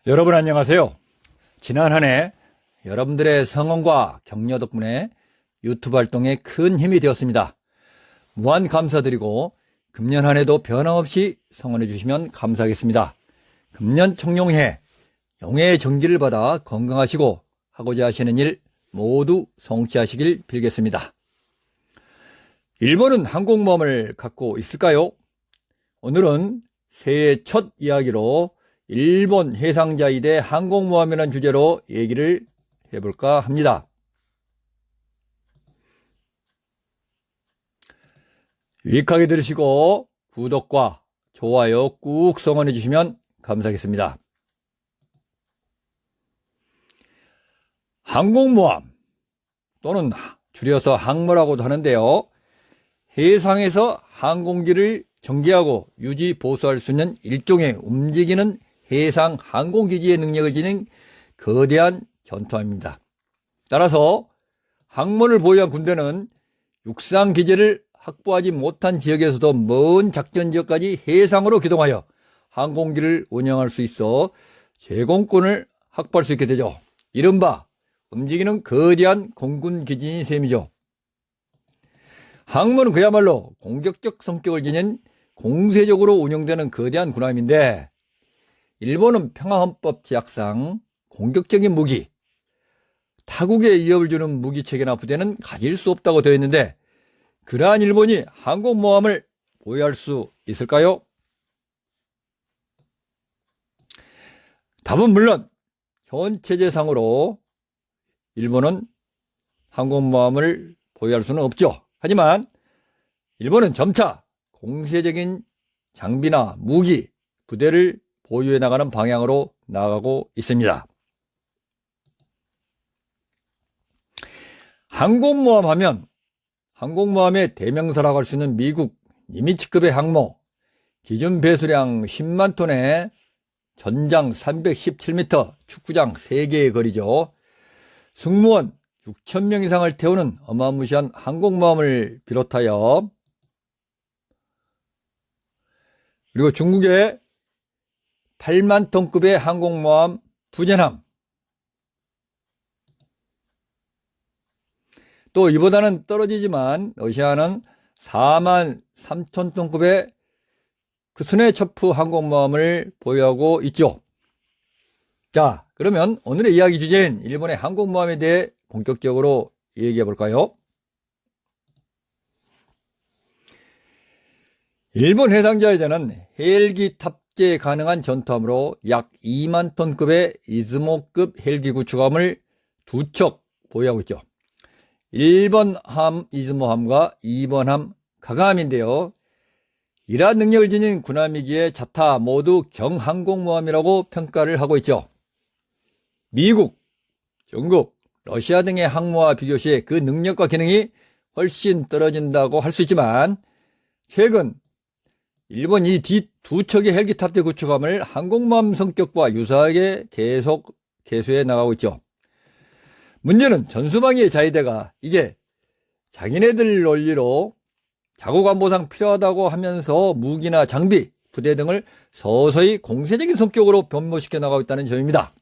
여러분 안녕하세요. 지난 한 해 여러분들의 성원과 격려 덕분에 유튜브 활동에 큰 힘이 되었습니다. 무한 감사드리고 금년 한 해도 변함없이 성원해 주시면 감사하겠습니다. 금년 청룡해 용해의 정기를 받아 건강하시고 하고자 하시는 일 모두 성취하시길 빌겠습니다. 일본은 항공모함을 갖고 있을까요? 오늘은 새해 첫 이야기로 일본 해상자위 대 항공모함이라는 주제로 얘기를 해볼까 합니다. 유익하게 들으시고 구독과 좋아요 꾹 성원해 주시면 감사하겠습니다. 항공모함 또는 줄여서 항모라고도 하는데요. 해상에서 항공기를 전개하고 유지 보수할 수 있는 일종의 움직이는 해상 항공기지의 능력을 지닌 거대한 전투함입니다. 따라서 항모를 보유한 군대는 육상 기지를 확보하지 못한 지역에서도 먼 작전 지역까지 해상으로 기동하여 항공기를 운영할 수 있어 제공권을 확보할 수 있게 되죠. 이른바 움직이는 거대한 공군 기지인 셈이죠. 항모는 그야말로 공격적 성격을 지닌 공세적으로 운영되는 거대한 군함인데, 일본은 평화헌법 제약상 공격적인 무기, 타국에 위협을 주는 무기체계나 부대는 가질 수 없다고 되어 있는데, 그러한 일본이 항공모함을 보유할 수 있을까요? 답은 물론 현 체제상으로 일본은 항공모함을 보유할 수는 없죠. 하지만 일본은 점차 공세적인 장비나 무기, 부대를 보유해 나가는 방향으로 나아가고 있습니다. 항공모함 하면 항공모함의 대명사라고 할 수 있는 미국 니미츠급의 항모, 기준 배수량 10만 톤의 전장 317m, 축구장 3개의 거리죠. 승무원 6,000명 이상을 태우는 어마무시한 항공모함을 비롯하여, 그리고 중국의 8만 톤급의 항공모함 부전함, 또 이보다는 떨어지지만 러시아는 4만 3천 톤급의 스네초프 항공모함을 보유하고 있죠. 자, 그러면 오늘의 이야기 주제인 일본의 항공모함에 대해 본격적으로 얘기해 볼까요? 일본 해상자위대는 헬기 탑재 가능한 전투함으로 약 2만 톤급의 이즈모급 헬기 구축함을 2척 보유하고 있죠. 1번 함 이즈모함과 2번 함 가가함인데요. 이러한 능력을 지닌 군함이기에 자타 모두 경항공모함이라고 평가를 하고 있죠. 미국, 중국, 러시아 등의 항모와 비교시 그 능력과 기능이 훨씬 떨어진다고 할 수 있지만, 최근 일본 이 뒤 2척의 헬기 탑재 구축함을 항공모함 성격과 유사하게 계속 개수해 나가고 있죠. 문제는 전수방위의 자위대가 이제 자기네들 논리로 자국안보상 필요하다고 하면서 무기나 장비, 부대 등을 서서히 공세적인 성격으로 변모시켜 나가고 있다는 점입니다.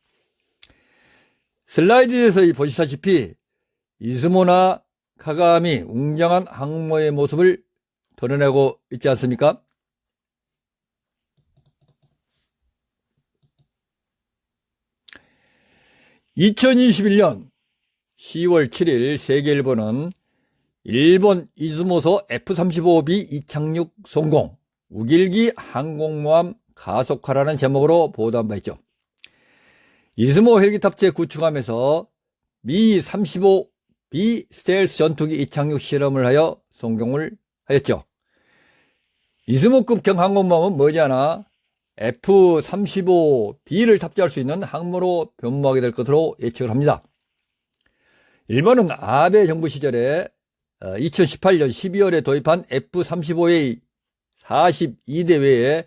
슬라이드에서 보시다시피 이즈모나 카가함이 웅장한 항모의 모습을 드러내고 있지 않습니까? (2021년 10월 7일) 세계일보는 일본 이즈모소 F-35B 이착륙 성공, 우길기 항공모함 가속화라는 제목으로 보도한 바 있죠. 이즈모 헬기 탑재 구축함에서 미-35B 스텔스 전투기 이착륙 실험을 하여 성공을 하였죠. 이즈모급 경항공모함은 머지않아 F-35B를 탑재할 수 있는 항모로 변모하게 될 것으로 예측을 합니다. 일본은 아베 정부 시절에 2018년 12월에 도입한 F-35A 42대 외에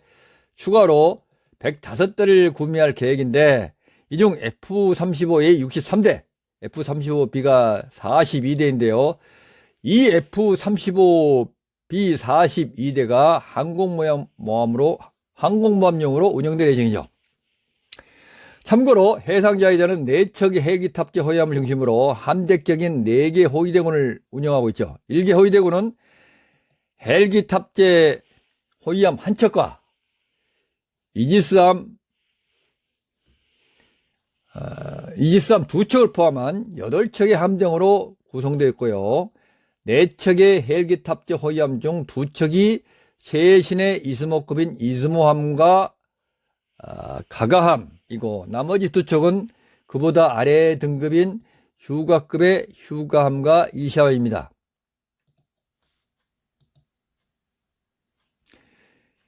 추가로 105대를 구매할 계획인데, 이 중 F-35A 63대, F-35B가 42대인데요. 이 F-35B 42대가 항공모함용으로 운영될 예정이죠. 참고로 해상자위대는 4척의 헬기 탑재 호위함을 중심으로 함대격인 4개 호위대군을 운영하고 있죠. 1개 호위대군은 헬기 탑재 호위함 1척과 이지스함 2척을 포함한 8척의 함정으로 구성되어 있고요. 4척의 헬기 탑재 호위함 중 2척이 최신의 이즈모급인 이즈모함과 가가함이고, 나머지 2척은 그보다 아래 등급인 휴가급의 휴가함과 이샤함입니다.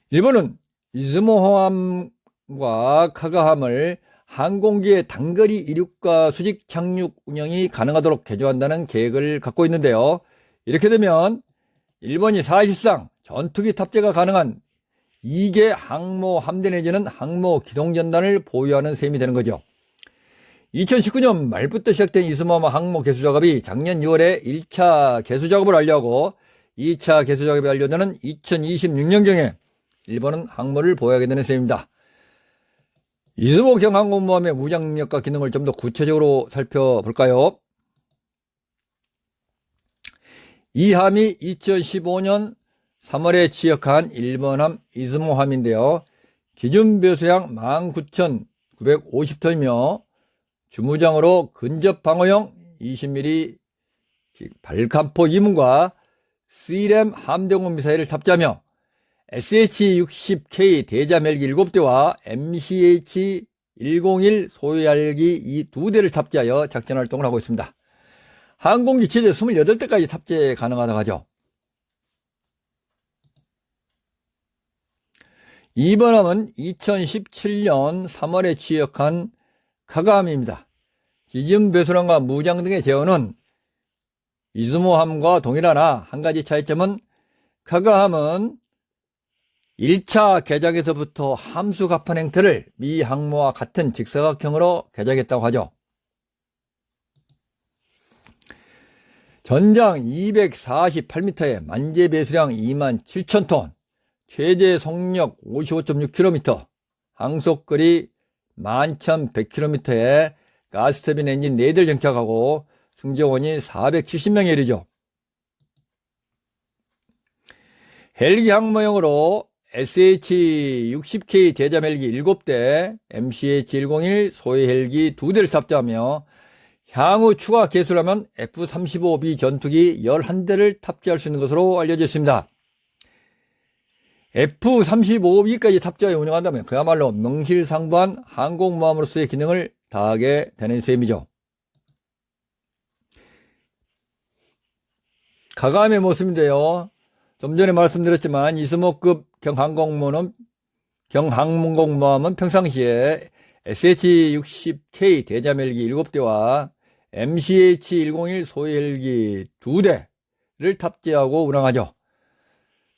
일본은 이즈모함과 카가함을 항공기의 단거리 이륙과 수직 착륙 운영이 가능하도록 개조한다는 계획을 갖고 있는데요. 이렇게 되면 일본이 사실상 전투기 탑재가 가능한 2개 항모 함대 내지는 항모 기동전단을 보유하는 셈이 되는 거죠. 2019년 말부터 시작된 이즈모함 항모 개수 작업이 작년 6월에 1차 개수 작업을 완료하고 2차 개수 작업이 완료되는 2026년경에 일본은 항모를 보유하게 되는 셈입니다. 이즈모경 항공모함의 무장 능력과 기능을 좀 더 구체적으로 살펴볼까요? 이 함이 2015년 3월에 취역한 일본함 이즈모함인데요. 기준 배수량 19,950톤이며 주무장으로 근접 방어용 20mm 발칸포 2문과 C램 함대공 미사일을 탑재하며 SH-60K 대잠 헬기 7대와 MCH-101 소유 헬기 이 2대를 탑재하여 작전 활동을 하고 있습니다. 항공기 최대 28대까지 탑재 가능하다고 하죠. 이번 함은 2017년 3월에 취역한 카가함입니다. 기준 배수량과 무장 등의 제어는 이즈모함과 동일하나 한 가지 차이점은 카가함은 1차 개작에서부터 함수 갑판 형태를 미 항모와 같은 직사각형으로 개작했다고 하죠. 전장 248m에 만재 배수량 27,000톤, 최대 속력 55.6km, 항속거리 11,100km에 가스터빈 엔진 4대를 장착하고 승조원이 470명에 이르죠. 헬기 항모용으로 SH-60K 대잠 헬기 7대, MCH-101 소위 헬기 2대를 탑재하며 향후 추가 개수라면 F-35B 전투기 11대를 탑재할 수 있는 것으로 알려져 있습니다. F-35B까지 탑재하여 운영한다면 그야말로 명실상부한 항공모함으로서의 기능을 다하게 되는 셈이죠. 가감의 모습인데요. 좀 전에 말씀드렸지만 이즈모급 경항공모함은 평상시에 SH-60K 대잠 헬기 7대와 MCH-101 소위 헬기 2대를 탑재하고 운항하죠.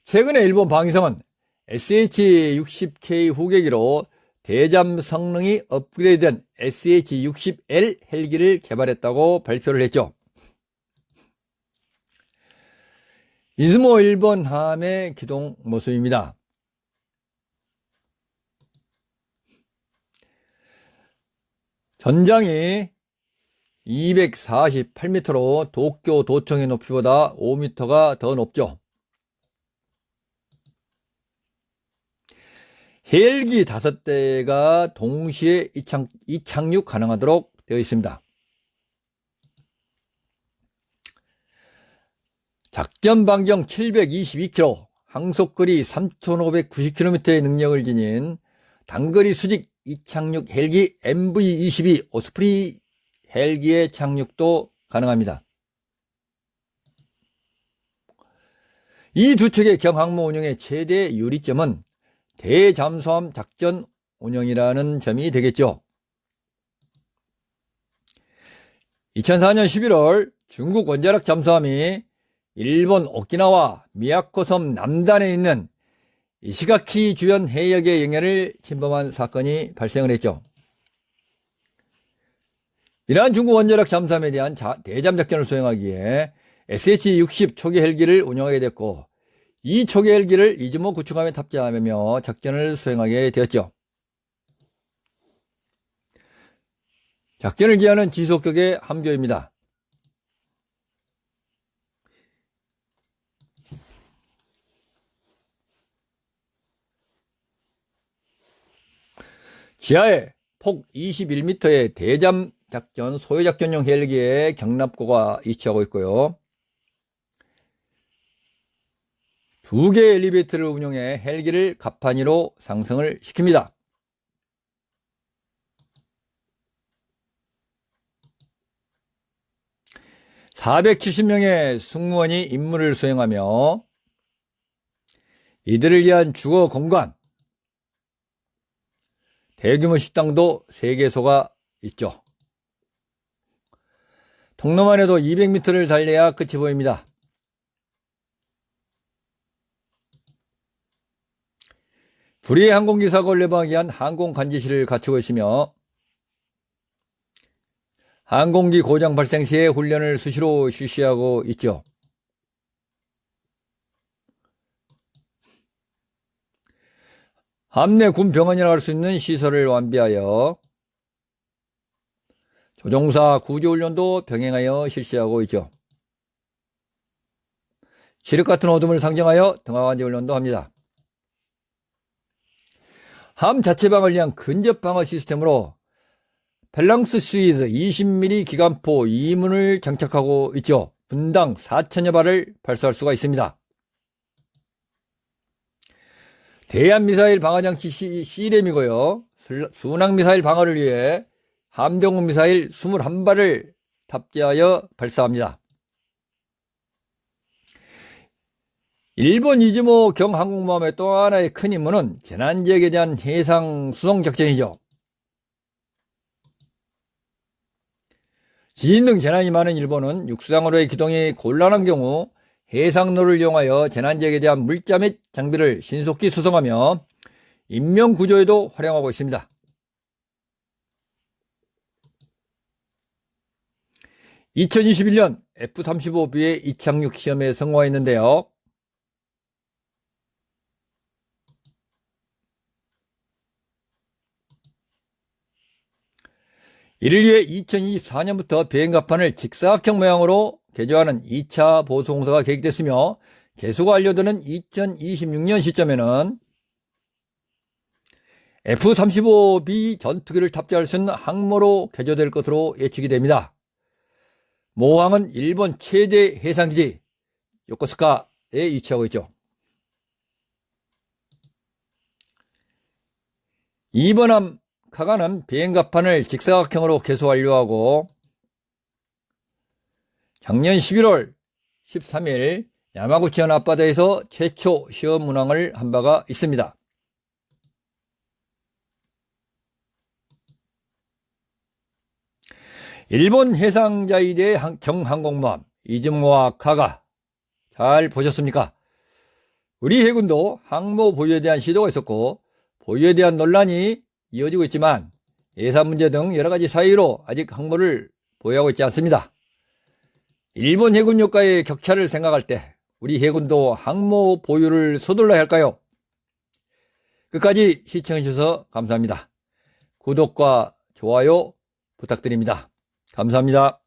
최근에 일본 방위성은 SH-60K 후계기로 대잠 성능이 업그레이드된 SH-60L 헬기를 개발했다고 발표를 했죠. 이즈모 1번 함의 기동 모습입니다. 전장이 248m로 도쿄 도청의 높이보다 5m가 더 높죠. 헬기 5대가 동시에 이착륙 가능하도록 되어 있습니다. 작전 반경 722km, 항속거리 3,590km의 능력을 지닌 단거리 수직 이착륙 헬기 MV-22 오스프리 헬기의 착륙도 가능합니다. 이 두 척의 경항모 운영의 최대 유리점은 대잠수함 작전 운영이라는 점이 되겠죠. 2004년 11월 중국 원자력 잠수함이 일본 오키나와 미야코섬 남단에 있는 이시가키 주변 해역의 영해를 침범한 사건이 발생을 했죠. 이러한 중국 원자력 잠수함에 대한 대잠 작전을 수행하기에 SH-60 초계 헬기를 운영하게 됐고, 이 초계 헬기를 이즈모 구축함에 탑재하며 작전을 수행하게 되었죠. 작전을 기하는 지속격의 함교입니다. 지하에 폭 21m의 대잠 작전 소요작전용 헬기의 경납고가 위치하고 있고요. 2개의 엘리베이터를 운용해 헬기를 갑판 위로 상승을 시킵니다. (470명의) 승무원이 임무를 수행하며 이들을 위한 주거 공간, 대규모 식당도 3개소가 있죠. 통로만 해도 200m를 달려야 끝이 보입니다. 불의의 항공기 사고를 예방하기 위한 항공관제실을 갖추고 있으며 항공기 고장 발생 시에 훈련을 수시로 실시하고 있죠. 함내 군 병원이라고 할 수 있는 시설을 완비하여 조종사 구조훈련도 병행하여 실시하고 있죠. 칠흑 같은 어둠을 상정하여 등하관제 훈련도 합니다. 함 자체방을 위한 근접방어 시스템으로 밸런스 스위드 20mm 기관포 2문을 장착하고 있죠. 분당 4,000여 발을 발사할 수가 있습니다. 대한미사일 방어장치 C램이고요. 순항미사일 방어를 위해 함정호 미사일 21발을 탑재하여 발사합니다. 일본 이즈모 경항공모함의 또 하나의 큰 임무는 재난지역에 대한 해상 수송 작전이죠. 지진 등 재난이 많은 일본은 육상으로의 기동이 곤란한 경우 해상로를 이용하여 재난지역에 대한 물자 및 장비를 신속히 수송하며 인명구조에도 활용하고 있습니다. 2021년 F-35B의 이착륙 시험에 성공했는데요. 이를 위해 2024년부터 비행갑판을 직사각형 모양으로 개조하는 2차 보수 공사가 계획됐으며 개수가 완료되는 2026년 시점에는 F-35B 전투기를 탑재할 수 있는 항모로 개조될 것으로 예측이 됩니다. 모항은 일본 최대 해상기지 요코스카에 위치하고 있죠. 이번 함 카가는 비행갑판을 직사각형으로 개수 완료하고 작년 11월 13일 야마구치현 앞바다에서 최초 시험 운항을 한 바가 있습니다. 일본 해상자위대 경항공모함 이즈모와 카가 잘 보셨습니까? 우리 해군도 항모 보유에 대한 시도가 있었고 보유에 대한 논란이 이어지고 있지만 예산 문제 등 여러가지 사유로 아직 항모를 보유하고 있지 않습니다. 일본 해군력과의 격차를 생각할 때 우리 해군도 항모 보유를 서둘러야 할까요? 끝까지 시청해주셔서 감사합니다. 구독과 좋아요 부탁드립니다. 감사합니다.